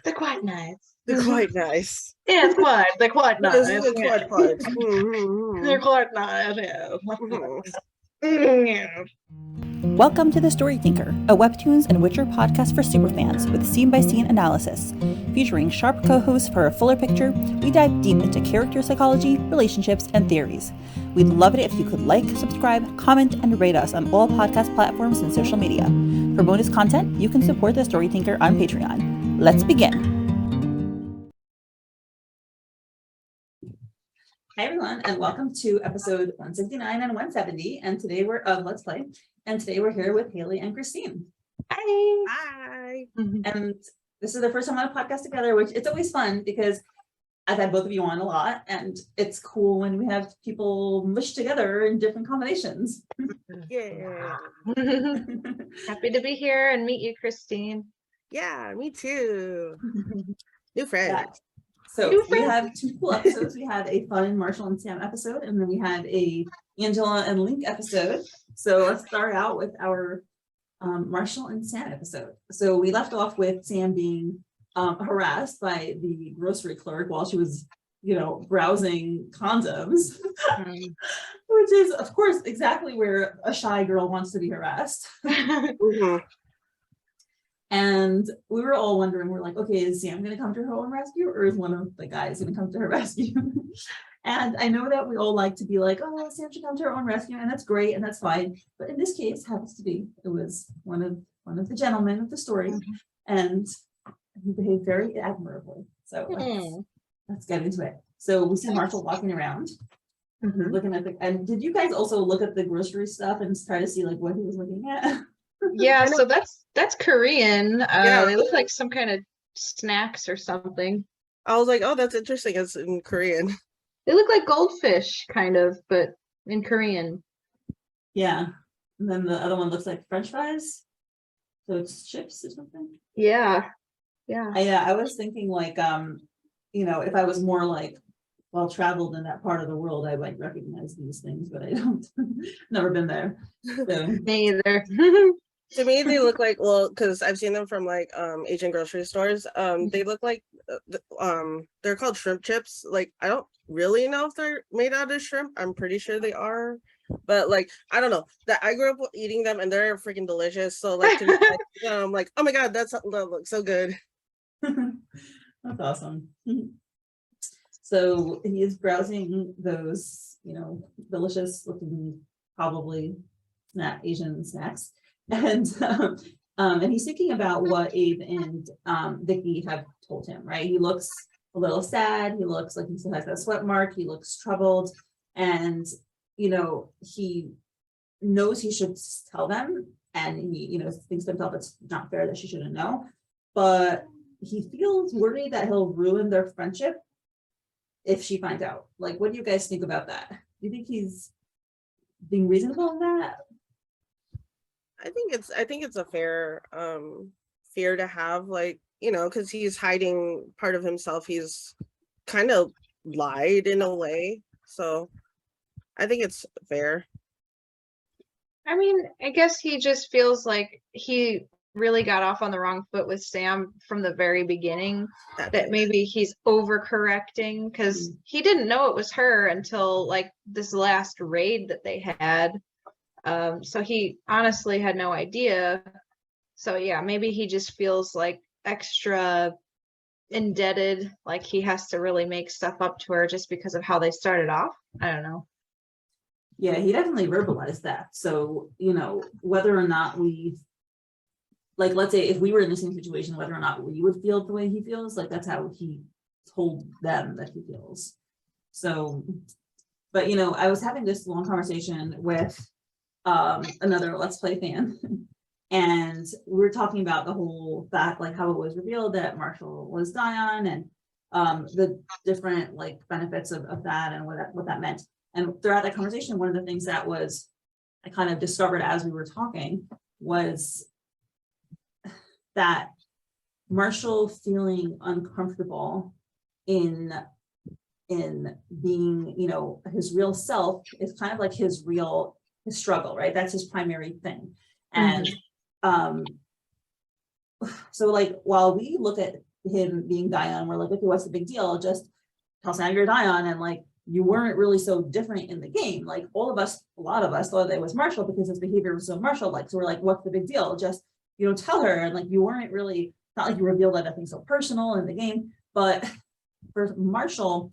They're quite nice. They're quite nice. Yes, quite. They're quite nice. They're quite quite. They're quite nice. Yeah. Yeah. Welcome to The Story Thinker, a Webtoons and Witcher podcast for superfans with scene-by-scene analysis. Featuring sharp co-hosts for a fuller picture, we dive deep into character psychology, relationships, and theories. We'd love it if you could like, subscribe, comment, and rate us on all podcast platforms and social media. For bonus content, you can support The Story Thinker on Patreon. Let's begin. Hi everyone, and welcome to episode 169 and 170. And today we're Let's Play. And today we're here with Haley and Krystine. Hi. Hi. And this is the first time on a podcast together, which it's always fun because I've had both of you on a lot, and it's cool when we have people mushed together in different combinations. Yeah. Happy to be here and meet you, Krystine. Yeah, me too. New friend. Yeah. So we have two cool episodes. We had a fun Marshall and Sam episode, and then we had a Angela and Link episode. So let's start out with our Marshall and Sam episode. So we left off with Sam being harassed by the grocery clerk while she was, browsing condoms, which is, of course, exactly where a shy girl wants to be harassed. And we were all wondering, we're like, okay, is Sam going to come to her own rescue, or is one of the guys going to come to her rescue? And I know that we all like to be like, oh, Sam should come to her own rescue, and that's great, and that's fine. But in this case, happens to be, it was one of the gentlemen of the story, and he behaved very admirably. So let's get into it. So we see Marshall walking around, looking at and did you guys also look at the grocery stuff and try to see like what he was looking at? Yeah, so that's Korean. Yeah. They look like some kind of snacks or something. I was like, oh, that's interesting. It's in Korean. They look like goldfish, kind of, but in Korean. Yeah. And then the other one looks like French fries. So it's chips or something. Yeah. I was thinking like, if I was more like well-traveled in that part of the world, I might recognize these things, but I don't. Never been there. So. Me either. To me, they look like, well, because I've seen them from like Asian grocery stores. They look like they're called shrimp chips. Like, I don't really know if they're made out of shrimp. I'm pretty sure they are, but like, I don't know. That I grew up eating them, and they're freaking delicious. So like, to me, I'm like, oh my god, that looks so good. That's awesome. So he is browsing those, delicious looking, probably Asian snacks. And he's thinking about what Abe and Vikki have told him, right? He looks a little sad. He looks like he still has that sweat mark. He looks troubled. And, he knows he should tell them. And he, thinks to himself it's not fair that she shouldn't know. But he feels worried that he'll ruin their friendship if she finds out. Like, what do you guys think about that? Do you think he's being reasonable in that? I think it's a fair fear to have, like, because he's hiding part of himself. He's kind of lied in a way, so I think it's fair. I mean, I guess he just feels like he really got off on the wrong foot with Sam from the very beginning, that maybe he's overcorrecting because he didn't know it was her until like this last raid that they had. So he honestly had no idea. So yeah, maybe he just feels like extra indebted, like he has to really make stuff up to her just because of how they started off. I don't know. Yeah, he definitely verbalized that. So, whether or not like, let's say if we were in the same situation, whether or not we would feel the way he feels, like that's how he told them that he feels. So, but I was having this long conversation with another Let's Play fan, and we were talking about the whole fact, like how it was revealed that Marshall was Dion, and the different like benefits of that and what that meant. And throughout that conversation, one of the things that I kind of discovered as we were talking was that Marshall feeling uncomfortable in being, his real self is kind of like his struggle, right? That's his primary thing. And so like, while we look at him being Dion, we're like, okay, what's the big deal? Just tell Sam you're Dion, and like you weren't really so different in the game. Like all of us, a lot of us thought that it was Marshall because his behavior was so Marshall-like. So we're like, what's the big deal? Just, you know, tell her. And like you weren't really, not like you revealed that nothing so personal in the game, but for Marshall,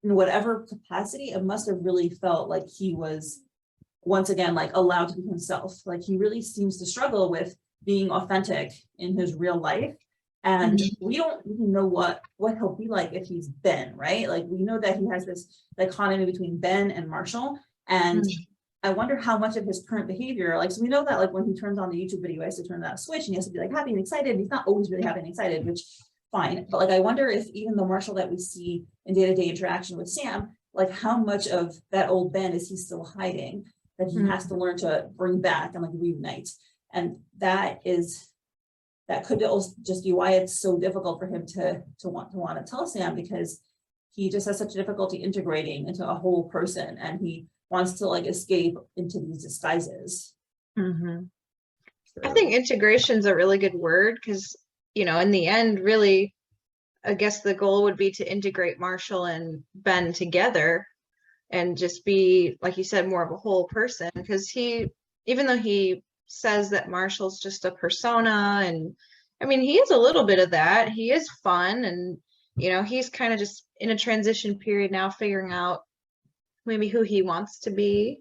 in whatever capacity, it must have really felt like he was once again like allowed to be himself. Like he really seems to struggle with being authentic in his real life. And we don't even know what he'll be like if he's Ben, right? Like we know that he has this dichotomy between Ben and Marshall. And I wonder how much of his current behavior, like, so we know that like when he turns on the YouTube video, he has to turn that switch and he has to be like happy and excited. He's not always really happy and excited, which fine. But like, I wonder if even the Marshall that we see in day-to-day interaction with Sam, like how much of that old Ben is he still hiding that he has to learn to bring back and like reunite. And that could also just be why it's so difficult for him to want to tell Sam, because he just has such difficulty integrating into a whole person and he wants to like escape into these disguises. I think integration is a really good word because, you know, in the end, really, I guess the goal would be to integrate Marshall and Ben together and just be, like you said, more of a whole person. Because he, even though he says that Marshall's just a persona, and I mean, he is a little bit of that. He is fun, and, you know, he's kind of just in a transition period now, figuring out maybe who he wants to be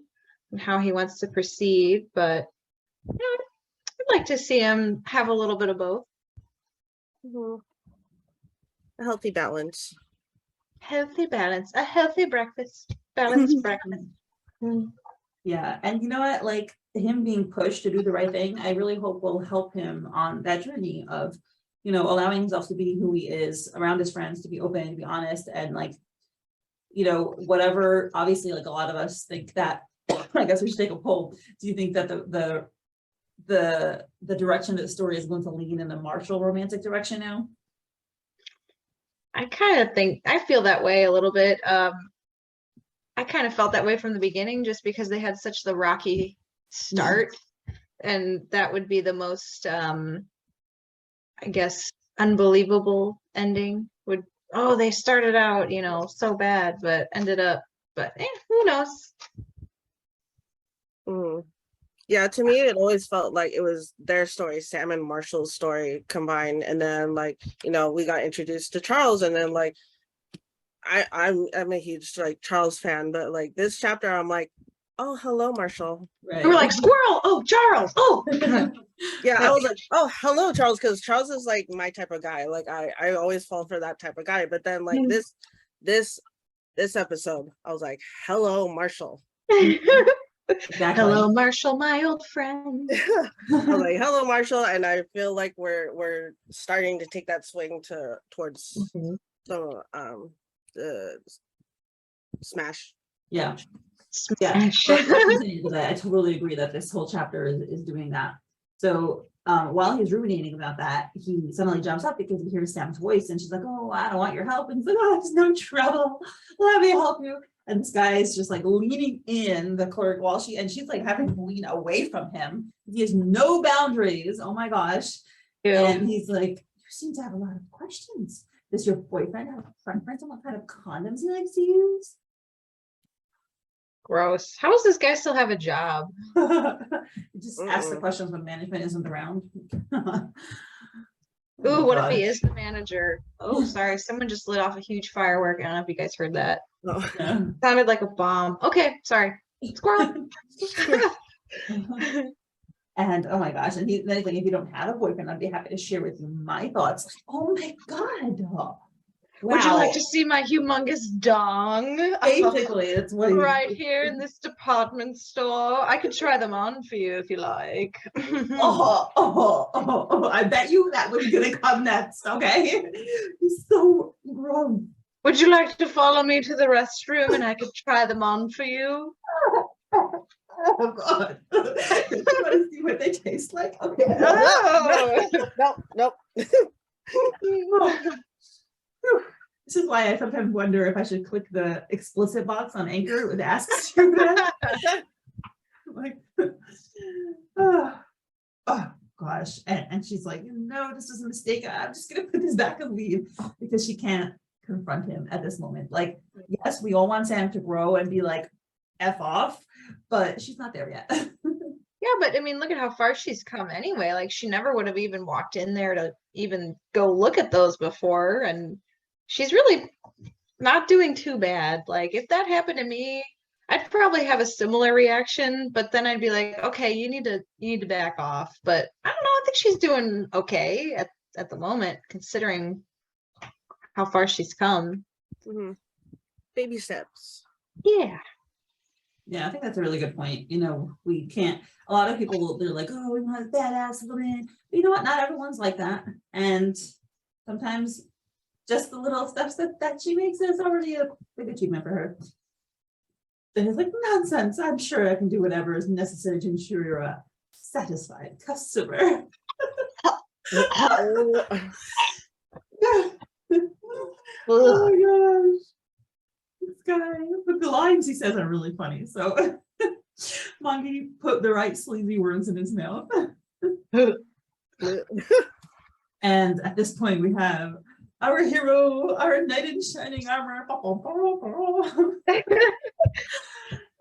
and how he wants to proceed. But yeah, I'd like to see him have a little bit of both. A healthy balance. Healthy balance, a healthy breakfast, balanced breakfast. Yeah, and you know what, like him being pushed to do the right thing, I really hope will help him on that journey of, you know, allowing himself to be who he is around his friends, to be open, to be honest, and like, you know, whatever. Obviously, like a lot of us think that, I guess we should take a poll. Do you think that the direction that the story is going to lean in the Marshall romantic direction now? I kind of think, I feel that way a little bit. I kind of felt that way from the beginning just because they had such the rocky start, and that would be the most, I guess, unbelievable ending would, oh, they started out, you know, so bad, but ended up, but who knows? Yeah, to me, it always felt like it was their story, Sam and Marshall's story combined. And then like, you know, we got introduced to Charles, and then like, I'm a huge like Charles fan, but like this chapter, I'm like, oh, hello, Marshall. Right. We were like, squirrel, oh, Charles, oh. Yeah, I was like, oh, hello, Charles, because Charles is like my type of guy. Like I always fall for that type of guy. But then like this episode, I was like, hello, Marshall. Exactly. Hello, Marshall, my old friend. I was like, hello, Marshall, and I feel like we're starting to take that swing towards the smash. Yeah. Smash. I totally agree that this whole chapter is doing that. So while he's ruminating about that, he suddenly jumps up because he hears Sam's voice, and she's like, oh, I don't want your help. And he's like, oh, there's no trouble. Let me help you. And this guy is just like leaning in the clerk while she's like having to lean away from him. He has no boundaries. Oh my gosh. Yeah. And he's like, you seem to have a lot of questions. Does your boyfriend have a preference on what kind of condoms he likes to use? Gross. How does this guy still have a job? Just ask the questions when management isn't around. Ooh, what if he is the manager? Oh, sorry. Someone just lit off a huge firework. I don't know if you guys heard that. Oh. Yeah. Sounded like a bomb. Okay, sorry. Squirrel. And oh my gosh, and he's like, if you don't have a boyfriend, I'd be happy to share with you my thoughts. Oh my god. Wow. Would you like to see my humongous dong? Basically, that's what right here in this department store. I could try them on for you if you like. I bet you that was gonna come next. Okay, he's so gross. Would you like to follow me to the restroom and I could try them on for you? Oh god. You want to see what they taste like? Okay. Oh. Nope. This is why I sometimes wonder if I should click the explicit box on Anchor. It would ask you that. Like, oh gosh. And she's like, no, this was a mistake. I'm just gonna put this back and leave, because she can't confront him at this moment. Like, yes, we all want Sam to grow and be like, F off, but she's not there yet. Yeah, but I mean, look at how far she's come anyway. Like, she never would have even walked in there to even go look at those before. And she's really not doing too bad. Like, if that happened to me, I'd probably have a similar reaction, but then I'd be like, okay, you need to back off. But I don't know, I think she's doing okay at the moment, considering how far she's come. Mhm. Baby steps. Yeah. Yeah, I think that's a really good point. You know, we can't, a lot of people, they're like, oh, we want a badass woman. But you know what? Not everyone's like that. And sometimes just the little steps that she makes is already a big achievement for her. And it's like, nonsense. I'm sure I can do whatever is necessary to ensure you're a satisfied customer. Oh, Oh my gosh. This guy, but the lines he says are really funny. So Monkey put the right sleazy words in his mouth. And at this point we have our hero, our knight in shining armor.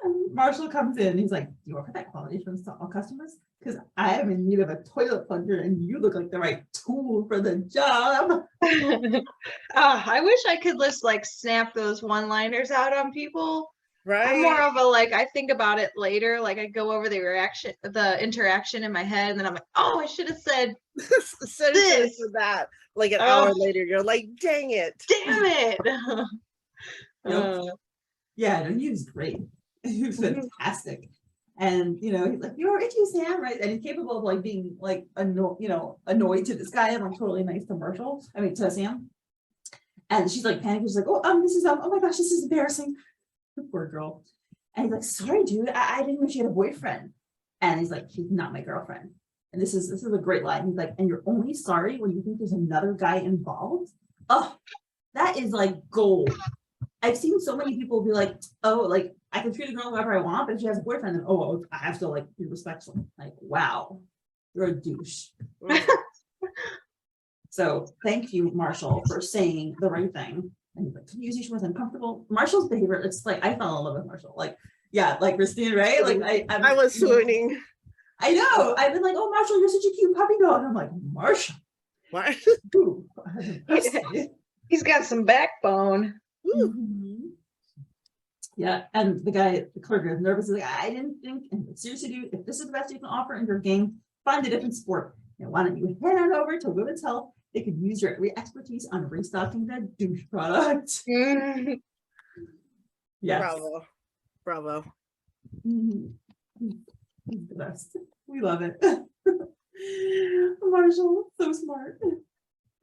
And Marshall comes in, he's like, do you offer that quality assurance to all customers? Because I am in need of a toilet plunger and you look like the right tool for the job. I wish I could just like snap those one-liners out on people. right. I'm more of a like, I think about it later, like I go over the interaction in my head, and then I'm like, oh, I should have said Send this. for that. Like an Oh. hour later, you're like, dang it. damn it. Yep. Yeah, no, he was great. He was fantastic. And you know, he's like, you're itchy Sam, right? And he's capable of like being like annoyed to this guy and like totally nice to Marshall. I mean to Sam. And she's like panicking. She's like, oh, this is oh my gosh, this is embarrassing. Poor girl. And he's like, sorry, dude, I didn't know she had a boyfriend. And he's like, she's not my girlfriend. And this is a great line. He's like, and you're only sorry when you think there's another guy involved. Oh, that is like gold. I've seen so many people be like, oh, like I can treat a girl however I want, but if she has a boyfriend, then oh, I have to like be respectful. Like, wow, you're a douche. So thank you, Marshall, for saying the right thing. And he's like, can you see she was uncomfortable? Marshall's behavior, it's like I fell in love with Marshall. Like, yeah, like Krystine, right? Like I was swooning. I know. I've been like, oh, Marshall, you're such a cute puppy dog. And I'm like, Marshall. What? Ooh, He's got some backbone. Mhm. Yeah, and the clerk is nervous. He's like, I didn't think, and seriously, dude, if this is the best you can offer in your game, find a different sport. And why don't you head on over to Women's Health? They could use your expertise on restocking the douche product. Yes. Bravo. Mhm. He's the best. We love it. Marshall, so smart.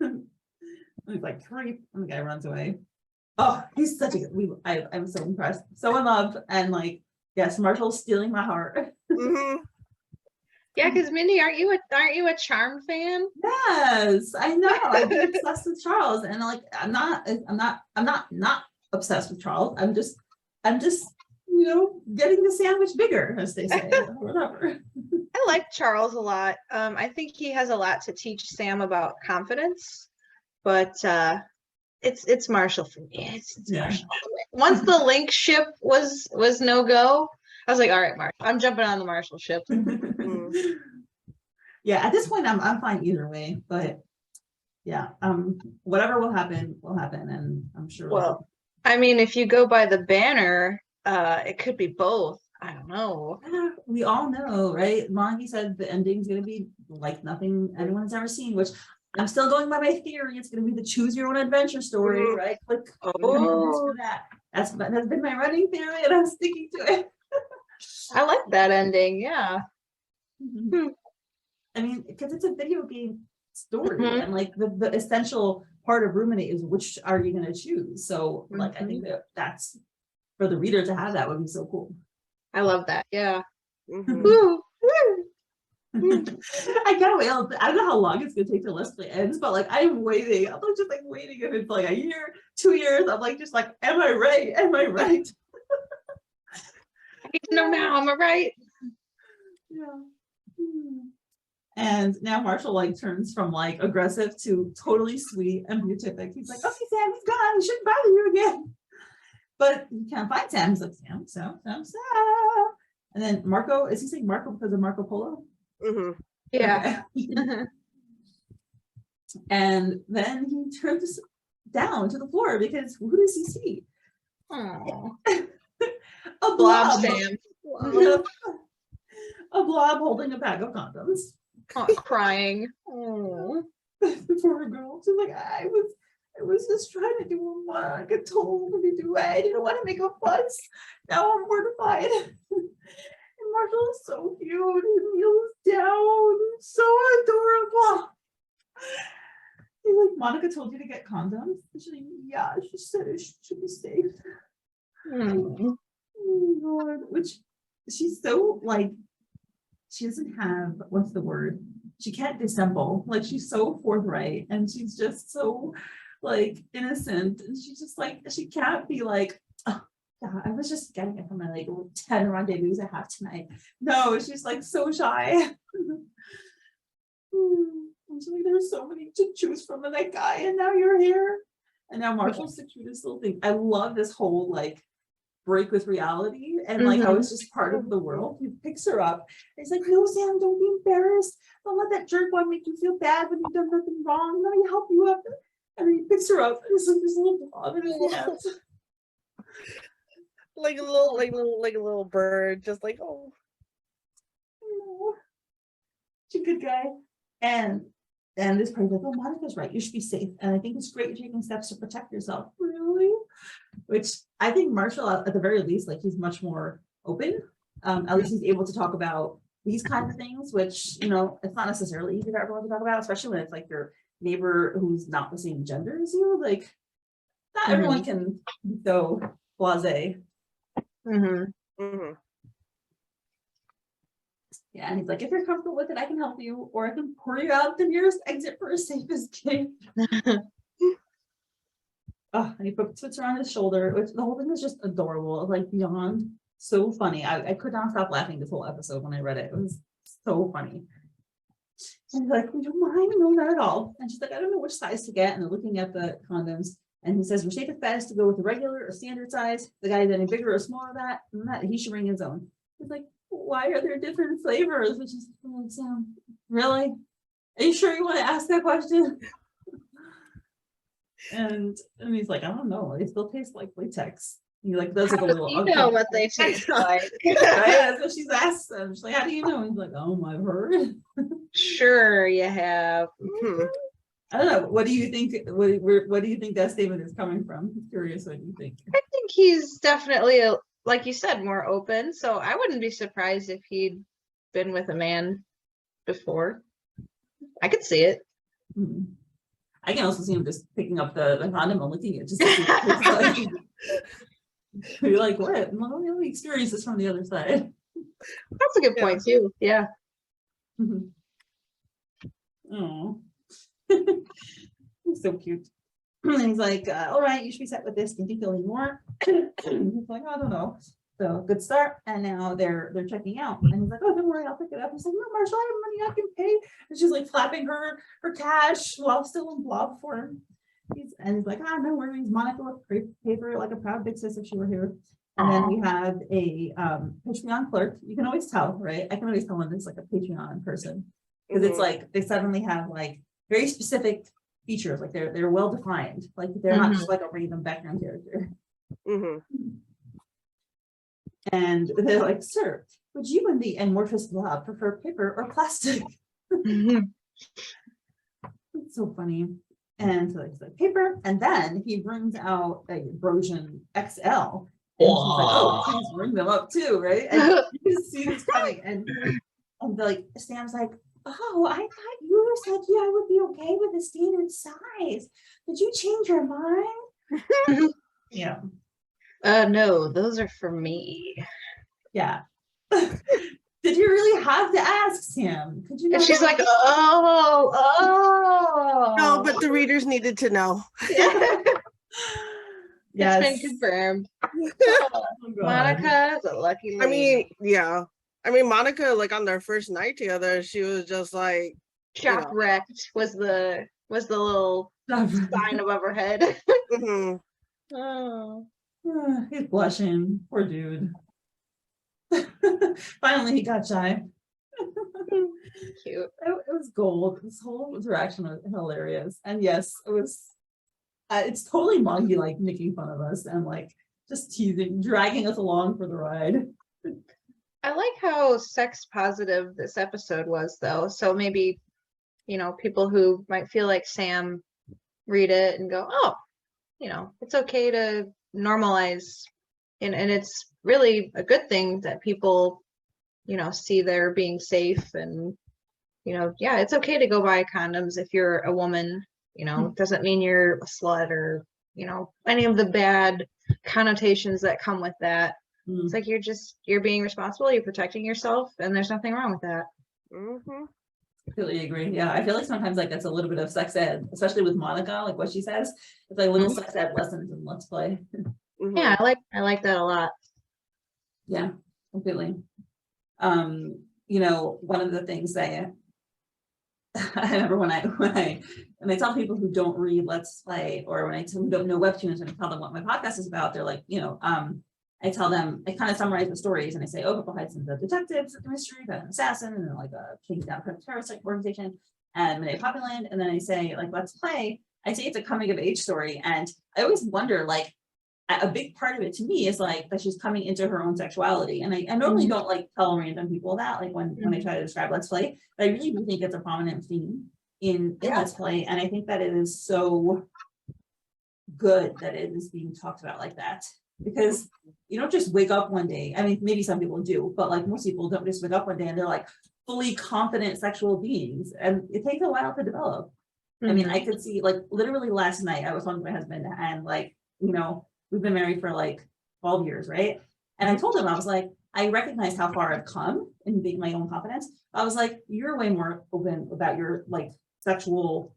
He's like, creep, and the guy runs away. Oh, he's such a good. I'm so impressed, so in love, and like, yes, Marshall's stealing my heart. Mhm. Yeah, because Mindy, aren't you a Charm fan? Yes, I know. I'm obsessed with Charles, and like, I'm not obsessed with Charles. I'm just, you know, getting the sandwich bigger, as they say, or whatever. I like Charles a lot. I think he has a lot to teach Sam about confidence, but it's Marshall for me. It's Yeah. Marshall. Once the Link ship was no go, I was like, all right, Marshall, I'm jumping on the Marshall ship. Yeah, at this point, I'm fine either way, but yeah, whatever will happen, and I'm sure. Well, I mean, if you go by the banner, it could be both. I don't know. We all know, right? Monty said the ending's gonna be like nothing anyone's ever seen, which I'm still going by my theory. It's gonna be the choose your own adventure story, right? Click. Oh. That's been my running theory, and I'm sticking to it. I like that ending. Yeah. I mean, because it's a video game story, Mhm. and like the essential part of Ruminate is which are you gonna choose. So like I think that's for the reader to have that would be so cool. I love that. Yeah. Mhm. Woo. I can't wait. I don't know how long it's gonna take till Let's Play ends, but like I'm waiting. I'm just like waiting if it's like a year, 2 years. I'm like just like, am I right? Am I right? I need to know now. Am I right? Yeah. And now Marshall like turns from like aggressive to totally sweet and beatific. He's like, okay, Sam, he's gone. He shouldn't bother you again. But he can't find Sam. He's like, Sam. And then Marco, is he saying Marco because of Marco Polo? Mm-hmm. Yeah. Okay. And then he turns down to the floor because who does he see? Aw. A Blob blob. Sam. A blob holding a bag of condoms. Crying. Oh. The poor girl. She's like, I was just trying to do what I got told me to do. I didn't want to make a fuss. Now I'm mortified. And Marshall is so cute. He kneels down. So adorable. He's like, Monica told you to get condoms? And she's like, yeah, she said it should be safe. Mm. Oh God. Which she's so like, she doesn't have, what's the word? She can't dissemble. Like she's so forthright and she's just so like innocent. And she's just like, she can't be like, oh, yeah, I was just getting it from my like 10 rendezvous I have tonight. No, she's like so shy. And she's like, there's so many to choose from in that guy, and now you're here. And now Marshall's the cutest little thing. I love this whole like break with reality and like how it's just part of the world. He picks her up. And he's like, no, Sam, don't be embarrassed. Don't let that jerk one make you feel bad when you've done nothing wrong. Let me help you up. And then he picks her up. And it's like this little blob in his hands. Like a little bird, just like, oh. She's a good guy. And this part like, oh, Monica's right. You should be safe. And I think it's great you're taking steps to protect yourself. Really? Which I think Marshall, at the very least, like he's much more open. At least he's able to talk about these kinds of things, which, you know, it's not necessarily easy for everyone to talk about, especially when it's like your neighbor who's not the same gender as you. Like, not everyone can be so blasé. Yeah, and he's like, if you're comfortable with it, I can help you, or I can pour you out the nearest exit for a safe escape. Oh, and he puts her on his shoulder, which the whole thing is just adorable, like beyond so funny. I could not stop laughing this whole episode when I read it. It was so funny. And he's like, we don't mind, no, not at all. And she's like, I don't know which size to get. And they're looking at the condoms. And he says, your safest bet is to go with a regular or standard size. The guy any bigger or smaller than that, he should bring his own. He's like, why are there different flavors? Which is like, Sam, really? Are you sure you want to ask that question? And he's like, I don't know. They still taste like latex. He like does like a little. You know what they taste like. Right? That's what she's asked him. She's like, how do you know? He's like, oh, I've heard. Sure, you have. I don't know. What do you think? What do you think that statement is coming from? I'm curious what you think. I think he's definitely, like you said, more open. So I wouldn't be surprised if he'd been with a man before. I could see it. I can also see him just picking up the condom and looking at it just to see what it tastes like. You're like, what? Well, let me experience this from the other side. That's a good point too. Yeah. Oh. He's so cute. And he's like, all right, you should be set with this. Do you think you'll need more? He's like, I don't know. So good start. And now they're checking out. And he's like, oh, don't worry, I'll pick it up. He's like, no, Marshall, I have money I can pay. And she's like flapping her cash while still in blob form. He's like, no worries. Monica would pay for it like a proud big sis if she were here. And then we have a Patreon clerk. You can always tell, right? I can always tell when it's like a Patreon person. Because it's like they suddenly have like very specific features, like they're well defined, like they're not just like a random background character. And they're like, sir, would you and the Amorphous Blob prefer paper or plastic? It's so funny. And so it's like paper, and then he brings out a version XL. And she's like, oh, please bring them up too, right? And you can see this coming, and like Sam's like, oh, I thought you said I would be okay with the standard size. Did you change your mind? Yeah. No, those are for me. Yeah. Did you really have to ask, Sam? Could you? And she's like, oh. No, but the readers needed to know. It's been confirmed. Oh, Monica is a lucky lady. I mean, yeah. I mean, Monica, like on their first night together, she was just like, Shop wrecked was the little sign above her head. mhm. Oh. He's blushing, poor dude. Finally, he got shy. Cute. It was gold. This whole interaction was hilarious. And yes, it was. It's totally Moggy like making fun of us and like just teasing, dragging us along for the ride. I like how sex positive this episode was, though. So maybe, people who might feel like Sam read it and go, oh, it's okay to normalize. And it's really a good thing that people, see they're being safe and, yeah, it's okay to go buy condoms if you're a woman, it doesn't mean you're a slut or, any of the bad connotations that come with that. It's like you're being responsible, you're protecting yourself, and there's nothing wrong with that. Mm-hmm. Completely agree. Yeah, I feel like sometimes like that's a little bit of sex ed, especially with Monica, like what she says. It's like little sex ed lessons in Let's Play. Yeah, I like that a lot. Yeah, completely. One of the things I remember when I tell people who don't read Let's Play, or when I tell who don't know webtoons and I tell them what my podcast is about, they're like, I tell them, I kind of summarize the stories and I say, oh, Hudson, the detectives of the mystery, got an assassin, and then like a taking down a terrorist organization, and they pop in, and then I say, like, Let's Play. I say it's a coming of age story, and I always wonder, like, a big part of it to me is like that she's coming into her own sexuality, and I normally don't like tell random people that, like when I try to describe Let's Play, but I really do think it's a prominent theme in Let's Play, and I think that it is so good that it is being talked about like that. Because you don't just wake up one day. I mean, maybe some people do, but like most people don't just wake up one day and they're like fully confident sexual beings. And it takes a while to develop. I mean, I could see, like, literally last night I was talking to my husband, and like, we've been married for like 12 years, right? And I told him, I was like, I recognize how far I've come in being my own confidence. I was like, you're way more open about your like sexual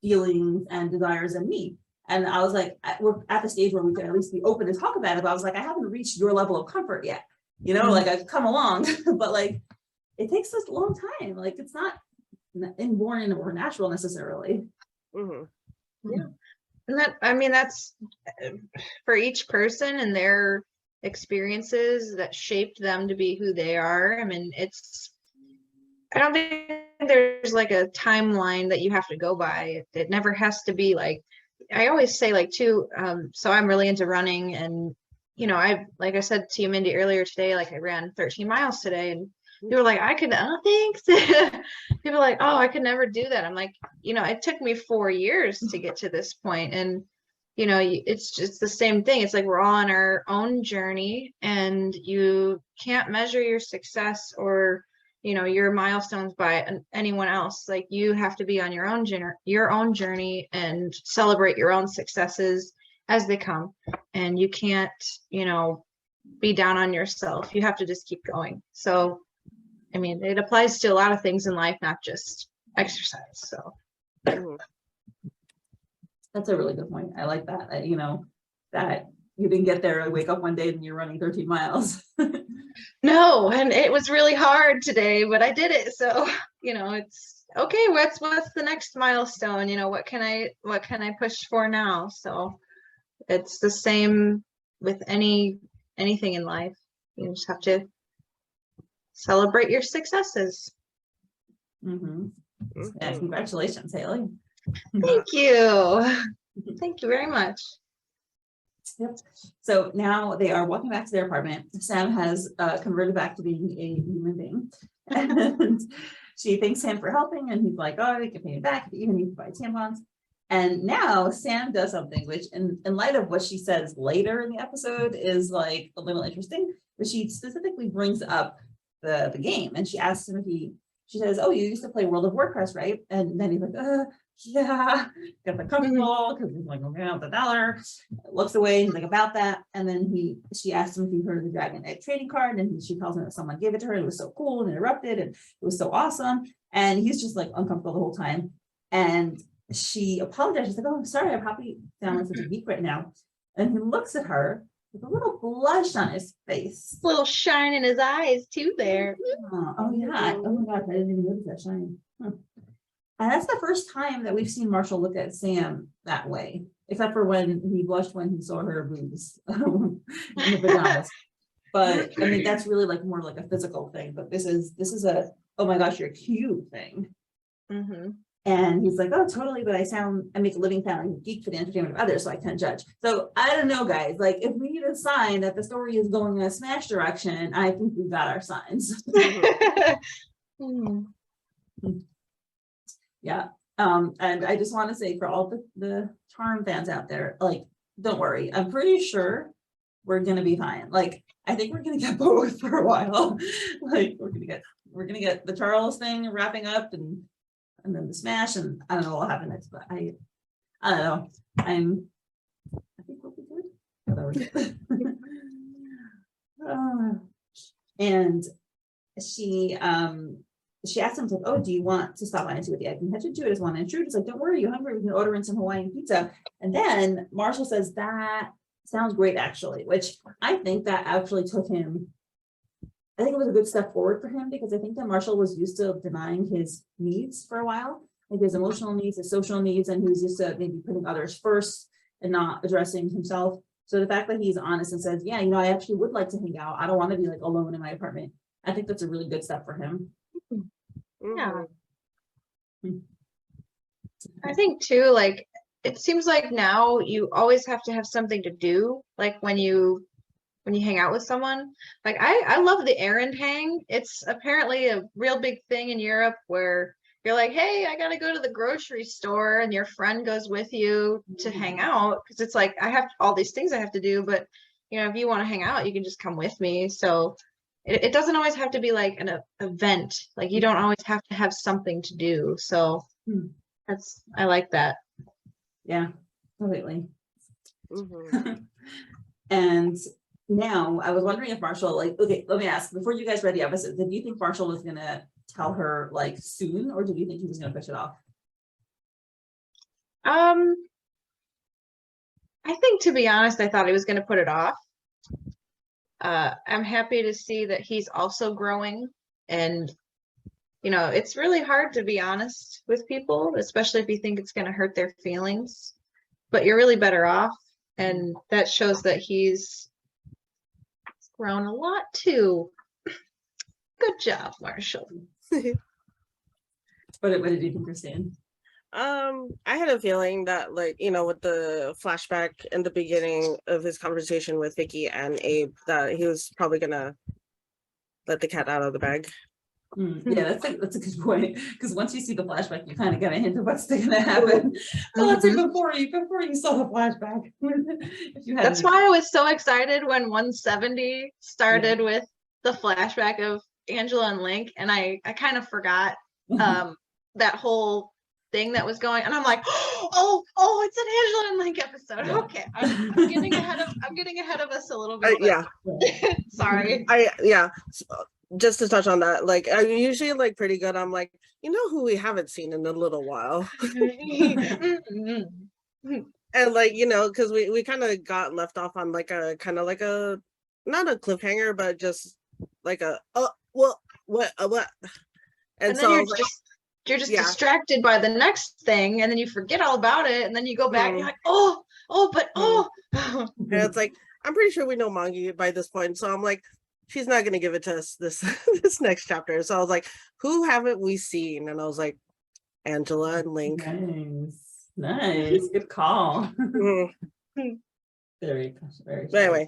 feelings and desires than me. And I was like, we're at the stage where we can at least be open to talk about it. But I was like, I haven't reached your level of comfort yet. Like I've come along, but like, it takes us a long time. Like it's not inborn or natural necessarily. Yeah. And that's for each person and their experiences that shaped them to be who they are. I mean, I don't think there's like a timeline that you have to go by. It never has to be like, I always say like too, so I'm really into running, and like I said to you, Mindy, earlier today, like I ran 13 miles today, and people were like, thanks. People are like, oh, I could never do that. I'm like, it took me 4 years to get to this point, and it's just the same thing. It's like we're all on our own journey, and you can't measure your success or your milestones by anyone else. Like you have to be on your own journey and celebrate your own successes as they come. And you can't, be down on yourself. You have to just keep going. So, I mean, it applies to a lot of things in life, not just exercise. So that's a really good point. I like that, that you didn't get there and wake up one day and you're running 13 miles. No, and it was really hard today, but I did it. So, it's okay. What's the next milestone? What can I push for now? So it's the same with anything in life. You just have to celebrate your successes. Yeah, congratulations, Haley. Thank you. Thank you very much. Yep. So now they are walking back to their apartment. Sam has converted back to being a human being, and she thanks him for helping, and he's like, oh, they can pay me back, even need to buy tampons. And now Sam does something which, in light of what she says later in the episode, is like a little interesting, but she specifically brings up the game, and she asks him if she says, oh, you used to play World of Warcraft, right? And then he's like, yeah, got the comfortable, because he's like, okay, out the dollar, looks away, he's like, about that. And then she asked him if he heard of the Dragon Egg trading card, and she tells him that someone gave it to her, it was so cool and interrupted, and it was so awesome. And he's just like uncomfortable the whole time. And she apologized, she's like, oh, I'm sorry, I probably sound like such a geek right now. And he looks at her, with a little blush on his face. Little shine in his eyes too there. Oh yeah. Oh my gosh, I didn't even notice that shine. Huh. And that's the first time that we've seen Marshall look at Sam that way, except for when he blushed when he saw her boobs in the pajamas. But I mean, that's really like more like a physical thing. But this is a, oh my gosh, you're cute thing. Mm-hmm. And he's like, oh, totally. But I make a living sounding geek for the entertainment of others, so I can't judge. So I don't know, guys. Like, if we need a sign that the story is going in a smash direction, I think we've got our signs. Yeah. And I just want to say for all the Charm fans out there, like, don't worry. I'm pretty sure we're gonna be fine. Like, I think we're gonna get both for a while. Like, we're gonna get the Charles thing wrapping up and then the smash, and I don't know what will happen next, but I don't know. I think we'll be good. And she asked him, like, oh, do you want to stop by and see what the egg and 𝗕cie one? And Trudy's like, don't worry, you're hungry, we can order in some Hawaiian pizza. And then Marshall says, that sounds great, actually, which I think that actually took him, I think it was a good step forward for him, because I think that Marshall was used to denying his needs for a while, like his emotional needs, his social needs, and he was used to maybe putting others first and not addressing himself. So the fact that he's honest and says, yeah, I actually would like to hang out. I don't want to be like alone in my apartment. I think that's a really good step for him. Yeah. I think too, like, it seems like now you always have to have something to do, like when you hang out with someone. Like, I love the errand hang. It's apparently a real big thing in Europe where you're like, hey, I gotta go to the grocery store, and your friend goes with you to hang out, because it's like, I have all these things I have to do, but if you want to hang out, you can just come with me. So it doesn't always have to be like an event. Like, you don't always have to have something to do. So I like that. Yeah, completely. And now I was wondering if Marshall, like, okay, let me ask, before you guys read the episode, did you think Marshall was gonna tell her like soon, or did you think he was gonna push it off? I think, to be honest, I thought he was gonna put it off. I'm happy to see that he's also growing, and it's really hard to be honest with people, especially if you think it's going to hurt their feelings, but you're really better off, and that shows that he's grown a lot too. Good job, Marshall. What did you think, Krystine? I had a feeling that, like, with the flashback in the beginning of his conversation with Vikki and Abe, that he was probably gonna let the cat out of the bag. Yeah, that's a good point, because once you see the flashback, you kind of get a hint of what's gonna happen. Well, let's say before you saw the flashback. That's why I was so excited when 170 started with the flashback of Angela and Link, and I kind of forgot that whole thing that was going, and I'm like, oh, it's an Angela and Link episode. Yeah. Okay, I'm getting ahead of us a little bit. Yeah. Sorry. Just to touch on that, like, I'm usually like pretty good. I'm like, who we haven't seen in a little while. And like, because we kind of got left off on like a kind of like a, not a cliffhanger, but just like a what and so you're just distracted by the next thing, and then you forget all about it, and then you go back and you're like, and it's like, I'm pretty sure we know Mangi by this point, so I'm like, she's not going to give it to us this next chapter. So I was like, who haven't we seen? And I was like, Angela and Link. Nice. Good call. Very but anyway.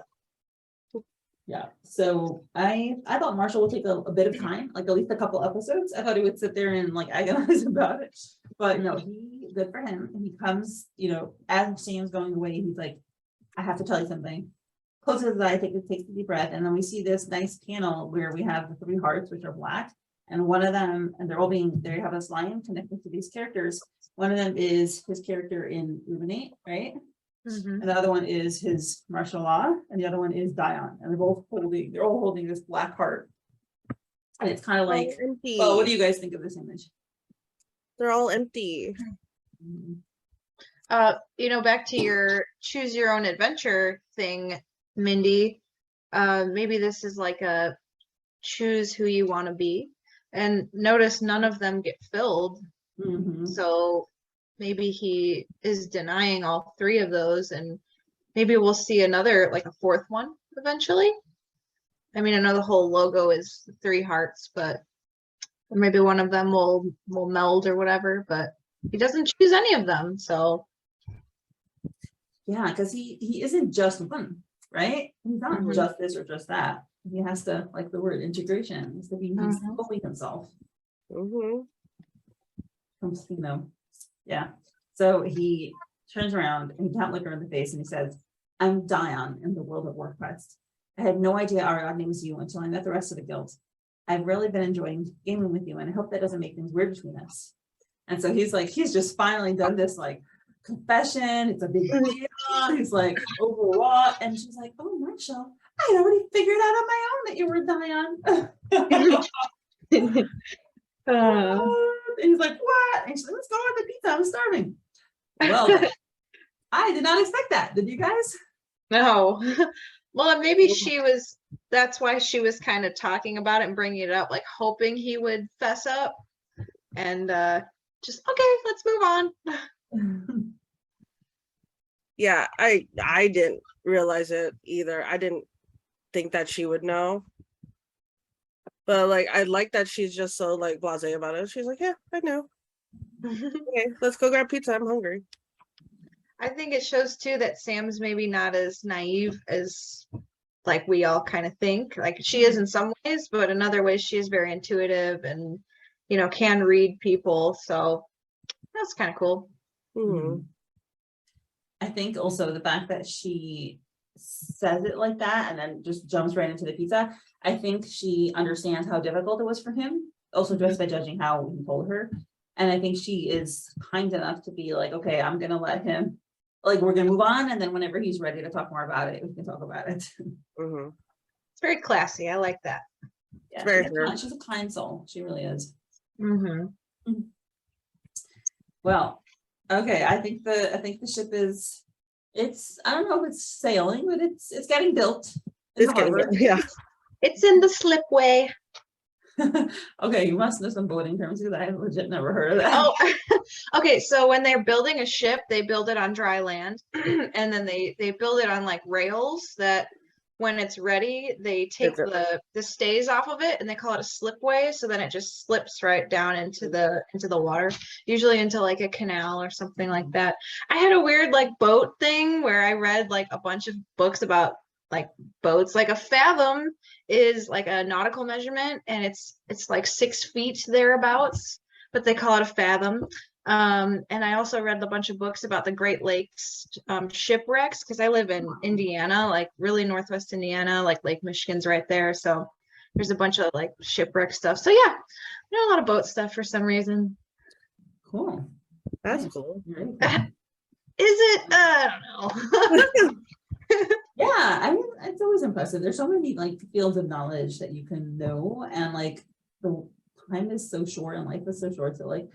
Yeah. So I thought Marshall would take a bit of time, like at least a couple episodes. I thought he would sit there and like agonize about it. But no, good for him. He comes, as Sam's going away, he's like, I have to tell you something. Closes his eye, takes a deep breath, and then we see this nice panel where we have the 3 hearts, which are black, and one of them, and they have this line connected to these characters. One of them is his character in Ruminate, right? And the other one is his martial law, and the other one is Dion, and they're all holding this black heart. And it's kind of like, empty. Well, what do you guys think of this image? They're all empty. Back to your choose your own adventure thing. Mindy. Maybe this is like a choose who you want to be. And notice none of them get filled. So maybe he is denying all three of those, and maybe we'll see another, like a fourth one eventually. I mean, I know the whole logo is 3 hearts, but maybe one of them will meld or whatever, but he doesn't choose any of them, so. Yeah, because he isn't just one, right? He's not just this or just that. He has to, like the word integration, has to be fully himself. You know, yeah. So he turns around and he can't look her in the face and he says, I'm 𝗪𝗏 in the world of WordQuest. I had no idea our god name was you until I met the rest of the guild. I've really been enjoying gaming with you, and I hope that doesn't make things weird between us. And so he's like, he's just finally done this like confession. It's a big deal. He's like overwrought, and she's like, oh, Marshall, I had already figured out on my own that you were 𝗪𝗏. And he's like, what? And she's like, let's go on the pizza. I'm starving. Well, I did not expect that. Did you guys? No. Well, maybe that's why she was kind of talking about it and bringing it up, like hoping he would fess up, and just, okay, let's move on. Yeah, I didn't realize it either. I didn't think that she would know. But like, I like that she's just so like blasé about it. She's like, yeah, I know. Okay, let's go grab pizza. I'm hungry. I think it shows too that Sam's maybe not as naive as like we all kind of think. Like she is in some ways, but in other ways she is very intuitive and, you know, can read people. So that's kind of cool. I think also the fact that she says it like that and then just jumps right into the pizza. I think she understands how difficult it was for him, also just by judging how he told her. And I think she is kind enough to be like, okay, I'm gonna let him, like, we're gonna move on, and then whenever he's ready to talk more about it, we can talk about it. It's very classy. I like that. Yeah, very she's a kind soul. She really is. Well, okay. I think the ship is, I don't know if it's sailing, but it's getting built. It's getting built, yeah. It's in the slipway. Okay, you must know some boating terms because I have legit never heard of that. Oh, okay. So when they're building a ship, they build it on dry land, and then they build it on like rails that when it's ready, they take the stays off of it and they call it a slipway. So then it just slips right down into the water, usually into like a canal or something like that. I had a weird like boat thing where I read like a bunch of books about like boats. Like a fathom is like a nautical measurement, and it's like 6 feet thereabouts, but they call it a fathom. And I also read a bunch of books about the Great Lakes shipwrecks, because I live in Indiana, like really northwest Indiana, like Lake Michigan's right there. So there's a bunch of like shipwreck stuff. So yeah, I know a lot of boat stuff for some reason. Cool. That's cool. Is it? I don't know. Yeah, I mean, it's always impressive. There's so many like fields of knowledge that you can know, and like the time is so short and life is so short. So like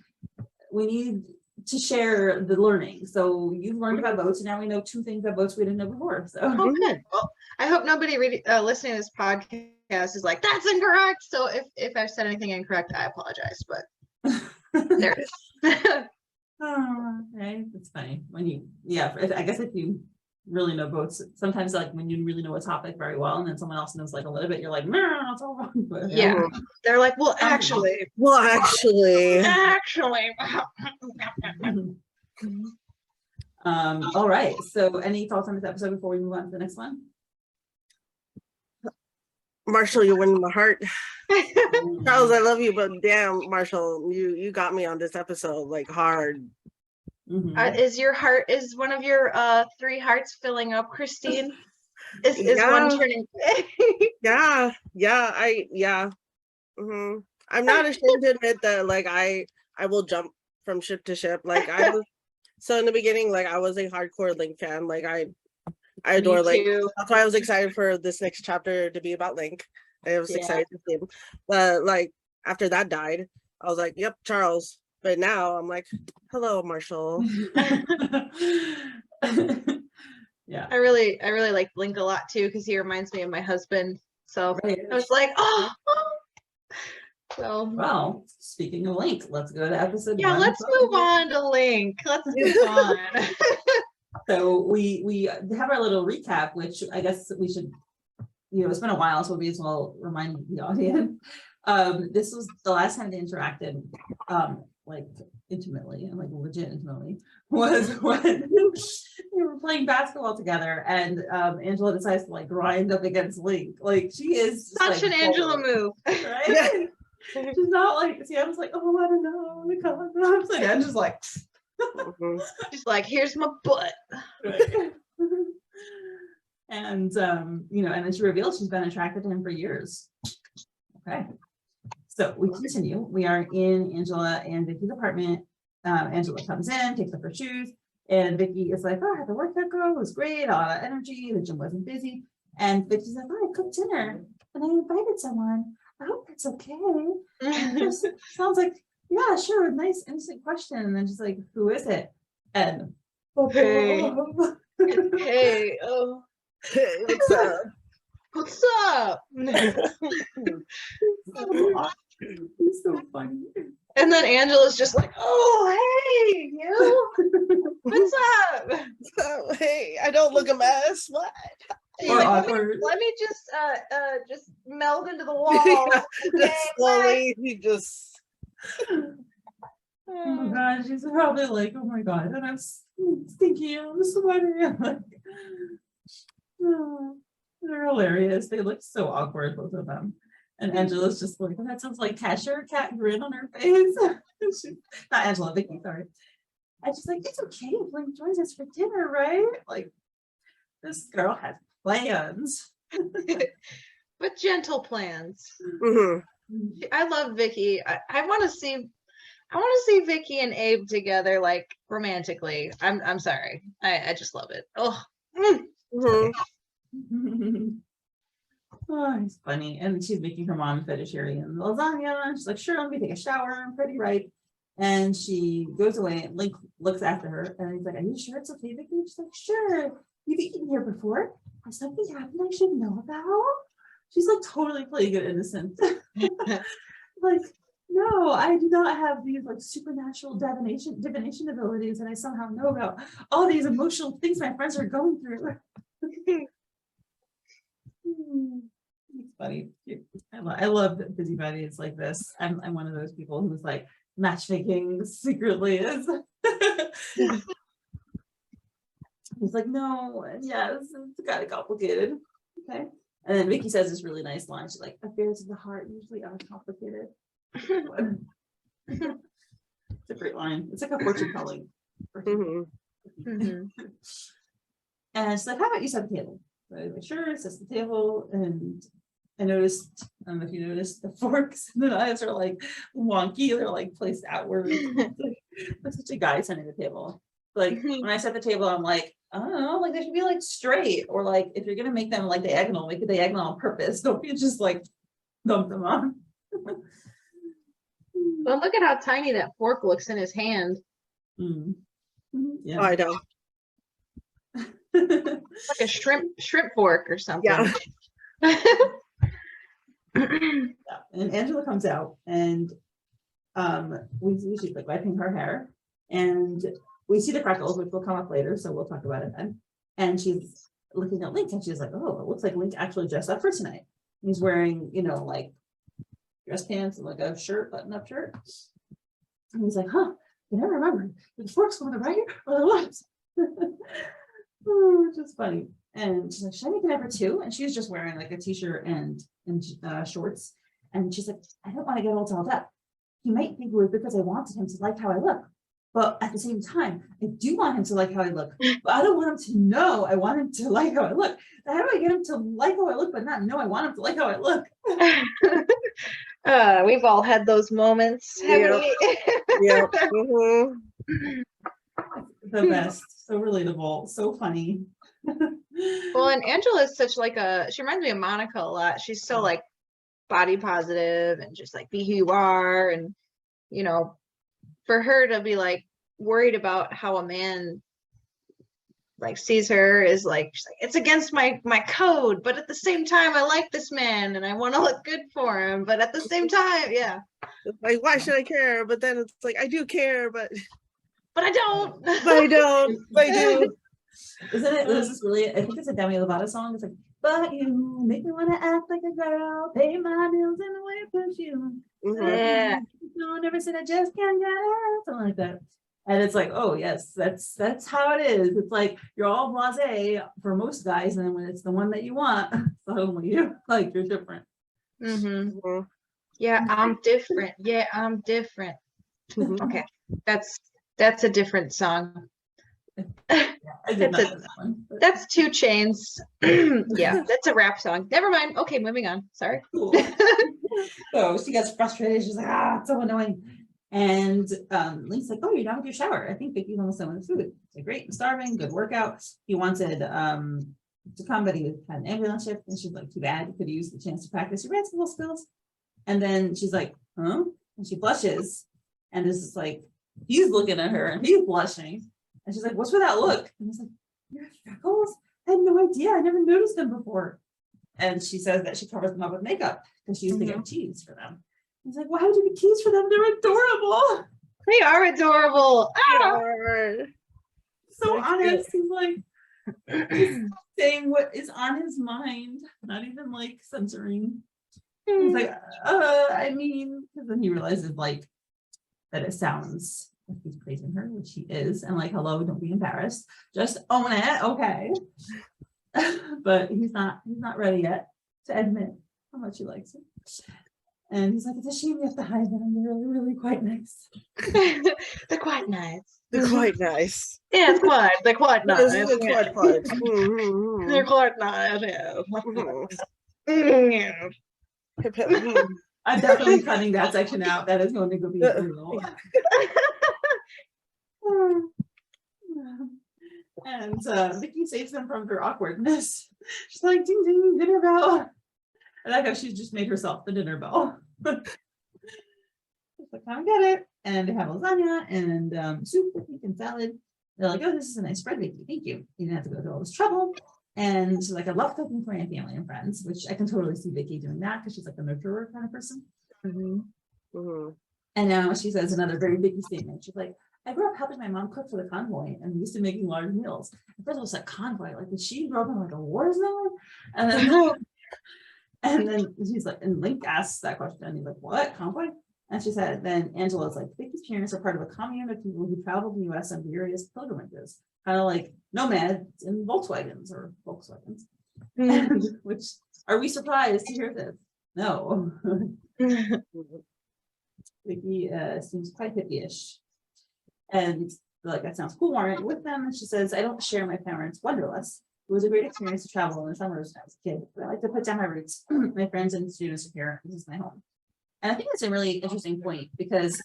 we need to share the learning. So you've learned about boats, and now we know 2 things about boats we didn't know before. So good. Well, I hope nobody listening to this podcast is like, that's incorrect. So if I've said anything incorrect, I apologize. But there it is. Oh, right. That's funny. When you, I guess if you really know boats, sometimes like when you really know a topic very well and then someone else knows like a little bit, you're like, no, it's all wrong. But, yeah, they're like, well actually all right, so any thoughts on this episode before we move on to the next one? Marshall, you're winning my heart. Charles, I love you, but damn, Marshall, you got me on this episode like hard. Is one of your 3 hearts filling up, Krystine? Is one turning? I'm not ashamed to admit that like I will jump from ship to ship. Like I was so in the beginning, like I was a hardcore Link fan. Like I adore Link. That's why I was excited for this next chapter to be about Link. I was excited to see him. But like after that died, I was like, yep, Charles. But now I'm like, hello, Marshall. Yeah, Yeah. I really like Link a lot too, because he reminds me of my husband. So Right. I was like, oh. So Well, speaking of Link, let's go to episode yeah, one. let's move on to Link. Let's move on. So we have our little recap, which I guess we should, it's been a while, so we as well remind the audience. This was the last time they interacted, like intimately and like legit intimately, was when they were playing basketball together, and Angela decides to like grind up against Link. Like she is Such an Angela move, right? Yeah. She's not like, see, I was like, oh, I don't know, the condoms, and I'm just like, she's like, here's my butt. right. And and then she reveals she's been attracted to him for years. Okay, so we continue. We are in Angela and Vicki's apartment. Angela comes in, takes off her shoes, and Vicki is like, oh, I had the workout go, it was great, a lot of energy, the gym wasn't busy. And Vicki's like, oh, I cooked dinner and I invited someone. I hope it's okay. And just sounds like, yeah, sure, nice innocent question. And then she's like, who is it? And Hey. Hey, oh, Hey, what's up? what's up? It's so funny. And then Angela's just like, oh, hey, you, what's up? Oh, hey, I don't look a mess. What? She's Or like, awkward. let me just meld into the wall. Just slowly, he just. Oh my god, she's probably like, oh my god, and I'm stinky, I'm sweaty. I'm like, oh, they're hilarious. They look so awkward, both of them. And Angela's just like, that sounds like Tasha, cat grin on her face. Not Angela, Vicki, sorry. And she's like, it's okay if Link joins us for dinner, right? Like, this girl has plans. But gentle plans. Mhm. I love Vicki. I want to see Vicki and Abe together, like romantically. I'm sorry. I just love it. Oh. Mhm. Oh, it's funny. And she's making her mom vegetarian lasagna. She's like, sure, let me take a shower. I'm pretty ripe. And she goes away, and Link looks after her, and he's like, are you sure it's okay, Vicki? She's like, sure. You've eaten here before. Has something happened I should know about? She's like totally playing it innocent. Like, no, I do not have these like supernatural divination abilities, and I somehow know about all these emotional things my friends are going through. It's funny. I love busybodies like this. I'm one of those people who's like, matchmaking secretly is. He's like, no, yes, it's kind of complicated. Okay. And then Vicki says this really nice line. She's like, affairs of the heart usually are complicated. It's a great line. It's like a fortune telling. Mhm. Mhm. And she's like, how about you set the table? So I was like, sure, sets the table. And I noticed, I don't know if you noticed, the forks and the knives are like wonky. They're like placed outward. It's such a guy setting the table. Like when I set the table, I'm like, I don't know, like they should be like straight, or like if you're gonna make them like diagonal, make it diagonal on purpose. Don't be just like dump them on. Well, look at how tiny that fork looks in his hand. Mm. Yeah. Oh, I know. Like a shrimp fork or something. Yeah. Yeah. And Angela comes out, and we see she's like wiping her hair, and we see the freckles, which will come up later, so we'll talk about it then. And she's looking at Link, and she's like, oh, it looks like Link actually dressed up for tonight. He's wearing, like dress pants and like a shirt, button-up shirt. And he's like, huh, I never remember. The forks on the right or the left? Oh, just funny. And she's like, should I make an effort too? And she's just wearing like a t-shirt and shorts. And she's like, I don't want to get all dolled up. He might think it was because I wanted him to like how I look. But at the same time, I do want him to like how I look. But I don't want him to know I want him to like how I look. How do I get him to like how I look, but not know I want him to like how I look? We've all had those moments, haven't we? Yeah. Mhm. The best. So relatable. So funny. Well, and Angela is such like she reminds me of Monica a lot. She's so like body positive and just like be who you are. And, for her to be like worried about how a man like sees her is like, she's like, it's against my code, but at the same time I like this man and I want to look good for him, but at the same time, yeah, Like, why should I care? But then it's like, I do care, but I don't. but I don't. But I do. Isn't it? There's this really, I think it's a 𝗵𝗵𝗶𝗶 song. It's like, but you make me want to act like a girl, pay my bills in the way I push you. Yeah. No, never said I just can't get out, something like that. And it's like, oh yes, that's how it is. It's like you're all blasé for most guys, and then when it's the one that you want, suddenly you're like you're different. Mm-hmm. Yeah, I'm different. Yeah, I'm different. Okay, that's a different song. I did not know that one. That's 2 Chainz. Yeah, that's a rap song. Never mind. Okay, moving on. Sorry. Cool. So she gets frustrated. She's like, it's so annoying. And Link's like, oh, you're done with your shower. I think Vikki's almost done with his food. It's like, great, I'm starving, good workout. He wanted to come, but he had an ambulance shift. And she's like, too bad, you could use the chance to practice your basketball skills. And then she's like, huh? And she blushes. And this is like, he's looking at her and he's blushing. And she's like, what's with that look? And he's like, your freckles? I had no idea. I never noticed them before. And she says that she covers them up with makeup because she used to get teased for them. I was like, why would you be teased for them? They're adorable. They are adorable. Ah! So honest. He's like he's saying what is on his mind, not even like censoring. He's like, I mean, because then he realizes like that it sounds like he's praising her, which he is, and like, hello, don't be embarrassed. Just own it, okay. But he's not ready yet to admit how much he likes it. And he's like, it's a shame you have to hide them. They're really, really quite nice. They're quite nice. They're quite nice. Yeah, it's quite. They're quite nice. They're quite fun. Mhm. They're quite nice. Yeah. Mhm. Yeah. I'm definitely cutting that section out. That is going to go be brutal. And Vikki saves them from their awkwardness. She's like, ding ding, dinner bell. I like how she's just made herself the dinner bell. She's like, come get it. And they have lasagna and soup and salad. They're like, oh, this is a nice spread, Vikki. Thank you. You didn't have to go through all this trouble. And she's like, I love cooking for my family and friends, which I can totally see Vikki doing that because she's like a nurturer kind of person. And now she says another very Vikki statement. She's like, I grew up helping my mom cook for the convoy and we used to making large meals. At first I was like, convoy, like did she grow up in like a war zone? And then she's like, and Link asks that question and he's like, what, convoy? And she said, then Angela's like, Vikki's parents are part of a commune of people who traveled the US on various pilgrimages, kind of like nomads in Volkswagens. Which, are we surprised to hear this? No. Vikki seems quite hippie-ish. And they're like, that sounds cool, aren't you with them? And she says, I don't share my parents' wanderlust. It was a great experience to travel in the summers when I was a kid, but I like to put down my roots. My friends and students are here. This is my home. And I think that's a really interesting point because,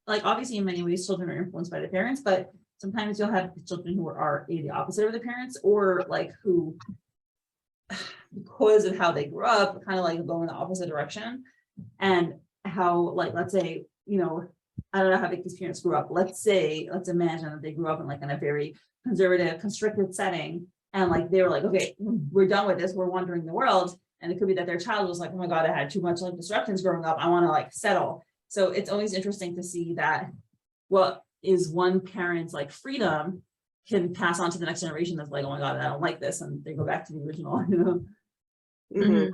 like, obviously, in many ways, children are influenced by their parents, but sometimes you'll have children who are the opposite of their parents, or like who, because of how they grew up, kind of like go in the opposite direction. And how, like, let's say, you know, I don't know how Vikki's parents grew up. Let's imagine that they grew up in like in a very conservative, constricted setting. And like, they were like, okay, we're done with this. We're wandering the world. And it could be that their child was like, oh my God, I had too much like disruptions growing up. I want to like settle. So it's always interesting to see that what is one parent's like freedom can pass on to the next generation that's like, oh my God, I don't like this. And they go back to the original, you know?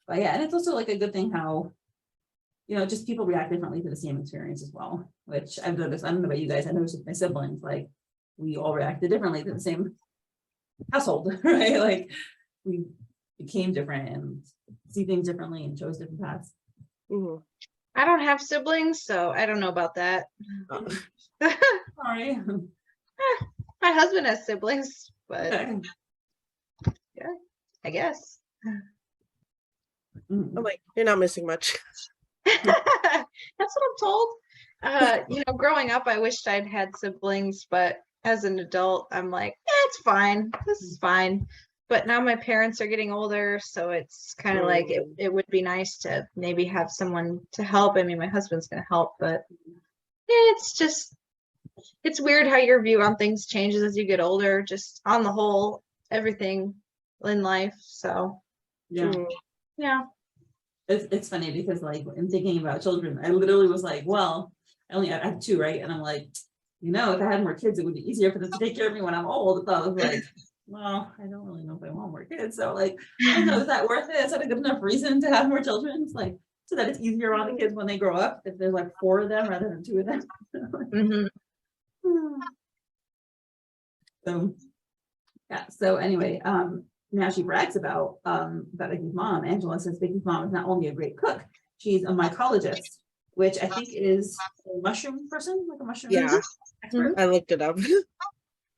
But yeah, and it's also like a good thing how, you know, just people react differently to the same experience as well, which I've noticed. I don't know about you guys, I noticed with my siblings, like we all reacted differently to the same household, right? Like we became different and see things differently and chose different paths. I don't have siblings, so I don't know about that. Sorry. My husband has siblings, but yeah, I guess. I'm like, you're not missing much. That's what I'm told. You know, growing up, I wished I'd had siblings, but as an adult, I'm like, it's fine. This is fine. But now my parents are getting older, so it's kind of like it would be nice to maybe have someone to help. I mean, my husband's going to help, but it's weird how your view on things changes as you get older, just on the whole, everything in life. So Yeah. yeah. It's funny because like in thinking about children, I literally was like, well, I have two, right? And I'm like, if I had more kids, it would be easier for them to take care of me when I'm old. So I was like, well, I don't really know if I want more kids. So like, I don't know, is that worth it? Is that a good enough reason to have more children? It's like, so that it's easier on the kids when they grow up, if there's like 4 of them rather than 2 of them. So yeah, so anyway, now she brags about Vicki's mom. Angela says Vicki's mom is not only a great cook, she's a mycologist, which I think is a mushroom person, like a mushroom expert. I looked it up.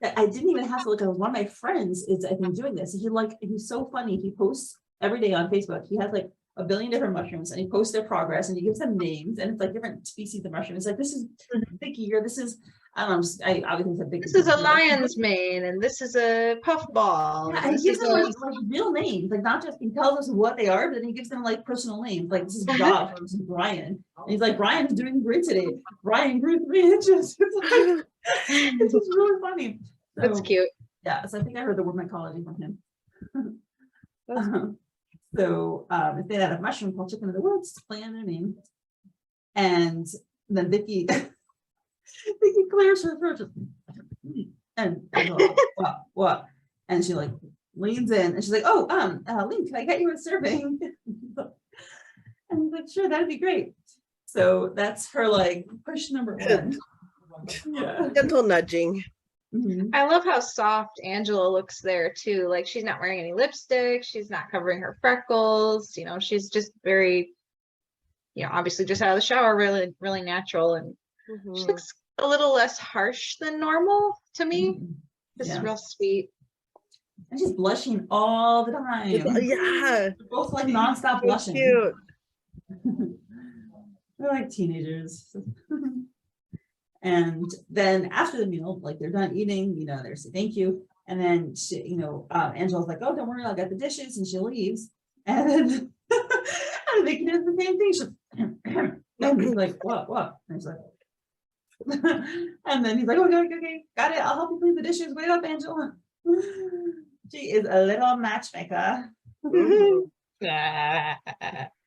I didn't even have to look at it. One of my friends is, I think, doing this. He's so funny. He posts every day on Facebook. He has like a billion different mushrooms and he posts their progress and he gives them names, and it's like different species of mushrooms. Like, this is Vikki, or this is, I don't know, I obviously said Vikki. This is a lion's mane and this is a puffball. Yeah, and he gives them like real names, like not just, he tells us what they are, but then he gives them like personal names. Like, this is Josh, or this is Brian. And he's like, Brian's doing great today. Brian grew 3 inches. It's just really funny. So, that's cute. Yeah, so I think I heard the word mycology from him. So if they had a mushroom called chicken of the woods to play on their name. And then Vikki clears her throat and what? And she like leans in and she's like, oh, Link, can I get you a serving? And he's like, sure, that'd be great. So that's her like push number 1. Yeah. Gentle nudging. I love how soft Angela looks there too. Like, she's not wearing any lipstick, she's not covering her freckles, she's just very, obviously just out of the shower, really, really natural, and she looks a little less harsh than normal to me. Just real sweet. And she's blushing all the time. Yeah. They're both like nonstop blushing. Cute. They're like teenagers. And then after the meal, like they're done eating, they say thank you. And then she, Angela's like, oh, don't worry, I'll get the dishes, and she leaves. And then and Vikki does the same thing. And he's like, what? And he's like, and then he's like, okay, got it. I'll help you clean the dishes. Wait up, Angela. She is a little matchmaker.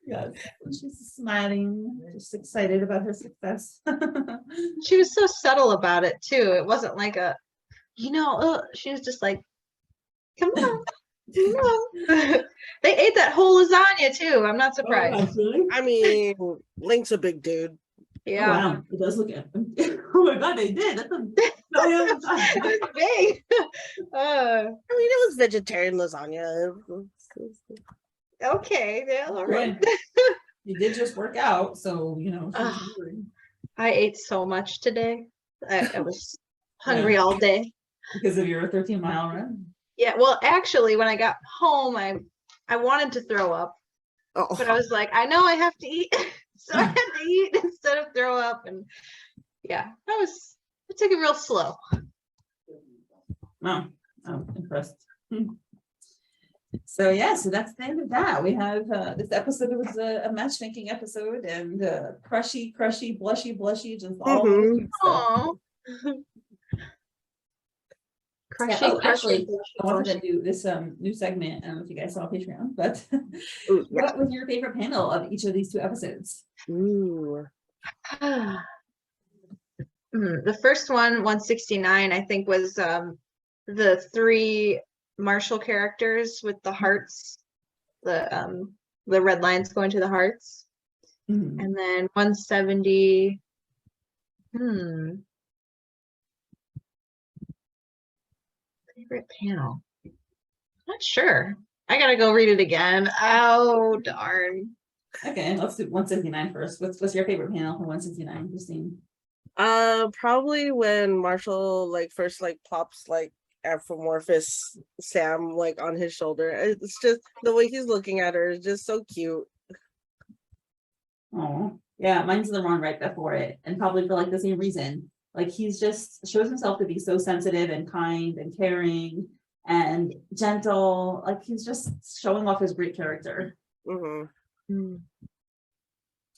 Yes, she's smiling, just excited about her success. She was so subtle about it too. It wasn't like a, she was just like, come on. They ate that whole lasagna too. I'm not surprised. Oh, really? I mean, Link's a big dude. Yeah. Oh, wow, it does look at them. Oh my god, they did. That's a big. Big. I mean, it was vegetarian lasagna. Okay, yeah, all right. You did just work out, so I ate so much today. I was hungry all day because of your 13-mile run. Yeah, well, actually, when I got home, I wanted to throw up, but I was like, I know I have to eat, so I had to eat instead of throw up, and yeah, I took it real slow. Wow, I'm impressed. So yeah, so that's the end of that. We have this episode was a matchmaking episode, and 𝗪𝗪, 𝗪𝗪, just all the stuff. Actually, I wanted to do this new segment. I don't know if you guys saw Patreon, but what was your favorite panel of each of these 2 episodes? Ooh. The first one, 169, I think, was the 3 Marshal characters with the hearts, the red lines going to the hearts. And then 170, favorite panel, not sure, I gotta go read it again. Oh darn. Okay, let's do 169 first. What's your favorite panel for 169, Krystine? Probably when Marshal first plops Amorphous Sam on his shoulder. It's just the way he's looking at her is just so cute. Oh yeah, mine's the one right before it, and probably for the same reason. He's just shows himself to be so sensitive and kind and caring and gentle. He's just showing off his great character.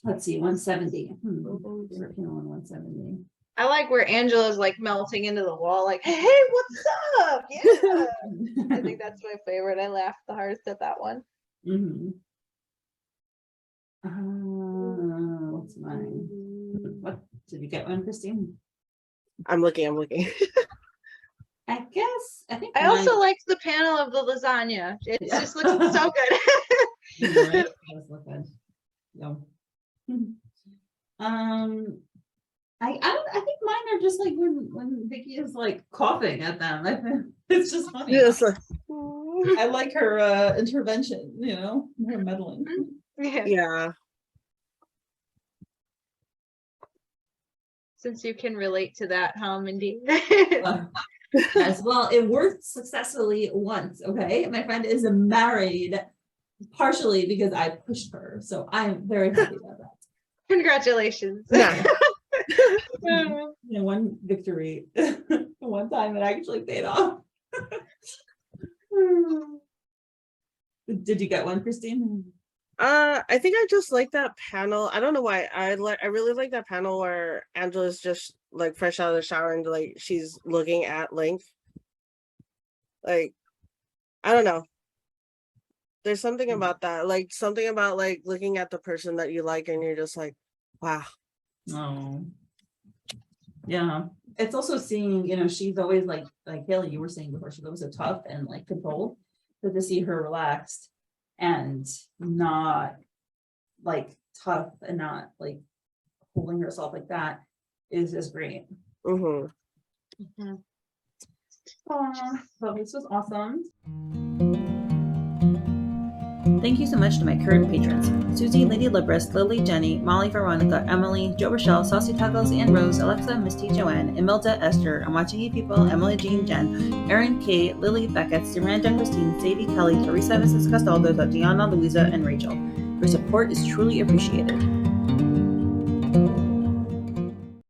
let's see, 170. Favorite panel on 170. I like where Angela's like melting into the wall, like, hey, what's up? Yeah. I think that's my favorite. I laughed the hardest at that one. What's mine? What did you get one, Krystine? I'm looking. I think I also liked the panel of the lasagna. It just looks so good. right? It does look good. Yeah. I think mine are just like when Vikki is like coughing at them. I think it's just funny. Yes. I like her intervention, you know, her meddling. Yeah. Since you can relate to that, huh, Mindy? As well, it worked successfully once. Okay, my friend is married partially because I pushed her, so I'm very happy about that. Congratulations. Yeah. One victory, one time it actually paid off. Did you get one, Krystine? I think I just like that panel. I don't know why. I really like that panel where Angela's just like fresh out of the shower and like she's looking at Link. Like, I don't know. There's something about that. Like something about like looking at the person that you like and you're just like, wow. Oh. Yeah. It's also seeing, you know, she's always like Haley, you were saying before, she's always so tough and like controlled. But to see her relaxed and not like tough and not like holding herself like that is great. Mm-hmm. So this was awesome. Thank you so much to my current patrons: Susie, Lady Libris, Lily, Jenny, Molly, Veronica, Emily, 𝗂𝗶𝗆𝗃, 𝗪𝗃 Tuggles, Anne Rose, Alexa, Misty, Joanne, Imelda, Esther, 𝗬𝗂𝗽𝗶𝗹𝗹 people, Emily, Jean, Jen, Erin, Kate, Lily, Beckett, Miranda, Krystine, Sadie, Kelly, Teresa, Mrs. Castaldo, Tatiana, Louisa, and Rachel. Your support is truly appreciated.